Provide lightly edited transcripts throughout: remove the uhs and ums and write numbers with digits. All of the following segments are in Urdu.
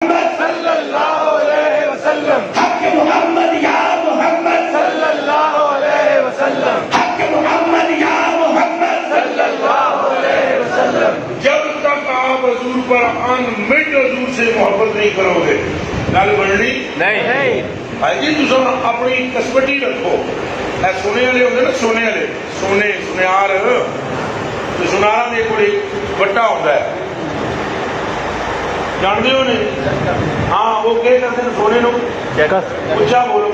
محمد صلی اللہ علیہ وسلم حق محمد یا محمد صلی اللہ علیہ وسلم حق محمد یا محمد صلی اللہ علیہ وسلم. جب تک آپ حضور پر ان مٹ حضور سے محبت نہیں کرو گے گل بننی نہیں. جی تم اپنی کسبٹی رکھو. اے سونے والے ہوتے نا سونے والے سونے سنیار تو سنارا میرے کو بٹا ہوتا ہے جانتے ہو نہیں. ہاں وہ کیا کرتے ہیں سونے نو اچھا بولو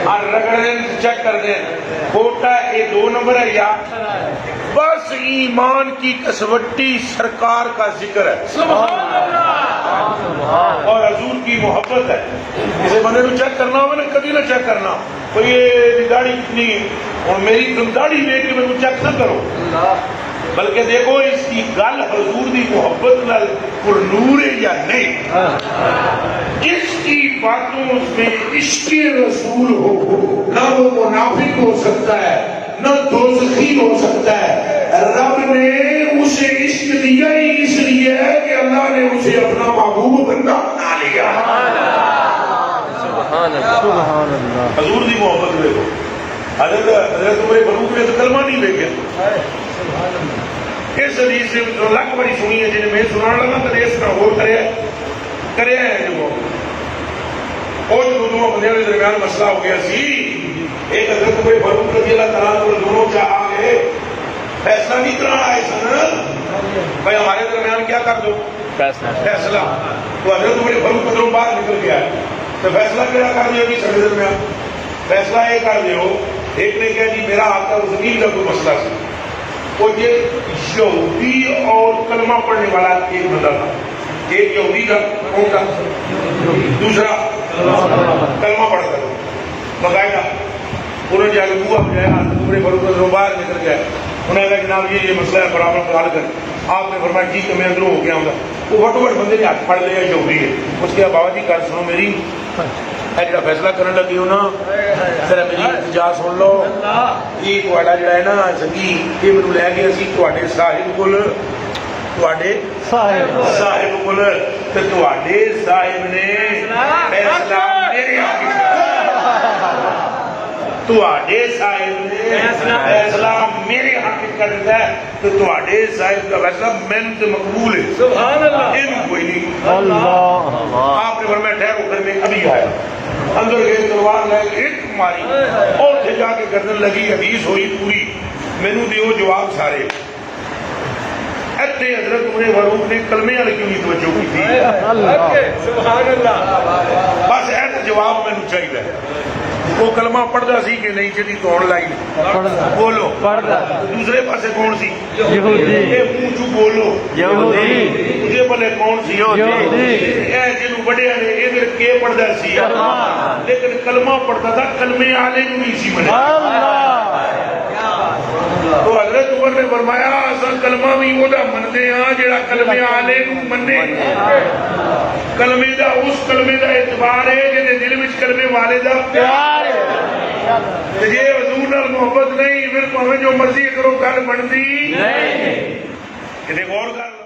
ہاں رگڑ دیں چیک کر دیں کوٹا یہ 2 نمبر ہے یا بس ایمان کی کسوٹی سرکار کا ذکر ہے سبحان اللہ. اور حضور کی محبت ہے. کسی بندے کو چیک کرنا ہوگا نا کبھی نہ چیک کرنا کوئی یہ داڑھی کتنی اور میری تم داڑھی دیکھ کے میرے کو چیک نہ کرو بلکہ دیکھو اس کی گل حضور دی محبت نال پر نور ہے یا نہیں. جس کی باتوں میں عشق رسول ہو نہ وہ منافق ہو سکتا ہے نہ دوزخی ہو سکتا ہے. رب نے اسے عشق دیا ہی اس لیے ہے کہ اللہ نے اسے اپنا محبوب بندہ بنا لیا. سبحان اللہ. حضور دی محبت دیکھو. حضرت عمر فاروق نے تو کلمہ نہیں دیکھا. اس حدیث سے لکھ بڑی سنی ہے جنہیں میں سنانا لگا تو اس طرح اور کرے ہیں جو اور جو دونوں بندیاں کے درمیان مسئلہ ہو گیا سی. ایک حضرت عمر فاروق رضی اللہ تعالیٰ عنہ دونوں چاہ گئے فیصلہ نہیں کرانا آئے سن بھائی ہمارے درمیان کیا کر دو فیصلہ. تو حضرت عمر فاروق قدروں باہر نکل گیا تو فیصلہ کیا کر دیا جی سارے درمیان فیصلہ یہ کر دیو. ایک نے کہا جی میرا آپ کا زمین کا کوئی مسئلہ سی. وہ یہ یہودی اور کلمہ پڑھنے والا ایک بندہ تھا. ایک یہودی کا کون تھا دوسرا کلمہ پڑھتا تھا باقاعدہ. انہوں نے جا کے بوا بجایا عمر فاروق باہر نکل گیا. انہوں نے کہا جناب یہ مسئلہ ہے برابر پر حل کر. آپ نے فرمایا ٹھیک ہے میں اندروں ہو گیا ہوں. وہ وٹ وٹ بندے نے ہاتھ پھڑ لیا یہودی ہے. اس کے بابا جی گل سنو میری جا فیصلہ کرنے لگی ہو نا ذرا میری جا سن لو. یہ تھوڑا جڑا ہے نا سنگی یہ مجھے لے گیا سی تھوڑے صاحب کول صاحب کول تو تھوڑے صاحب نے فیصلہ میرے تھوڑے صاحب نے فیصلہ میرے حق کر دیا تو تھوڑے صاحب کا فیصلہ میں تو مقبول ہے. سبحان اللہ. یہ کوئی نہیں. آپ نے فرمایا ٹھہرو گھر میں ابھی آیا اندر گئے تلوار لے کے ایک ماری اور تھے جا کے گردن لگی. حدیث ہوئی پوری مینو دیو جواب سارے. اتنے حضرت عمر فاروق نے کلمے والے کیوں نہیں توجہ کی تھی. سبحان اللہ. بس ایسا جواب مینو چاہیے. وہ کلمہ پڑھتا سی کہ نہیں جی تو آن لائن بولو. دوسرے پاسے کون سی منہ چو بولو مجھے بھلے کون سی جنوں بڑے نے ادھر کے پڑھتا سی لیکن کلمہ پڑھتا تھا کلمے والے کو نہیں سی بنے. تو حضرت عمر نے فرمایا اصل کلمہ بھی وہ منتے ہاں جڑا کلمے والے کو منے. کلمے دا اس کلمے دا اعتبار ہے جے دل وچ کلمے والے دا پیار ہے. جے حضور نال محبت نہیں پھر جو مرضی کرو گل بنتی نہیں. غور کر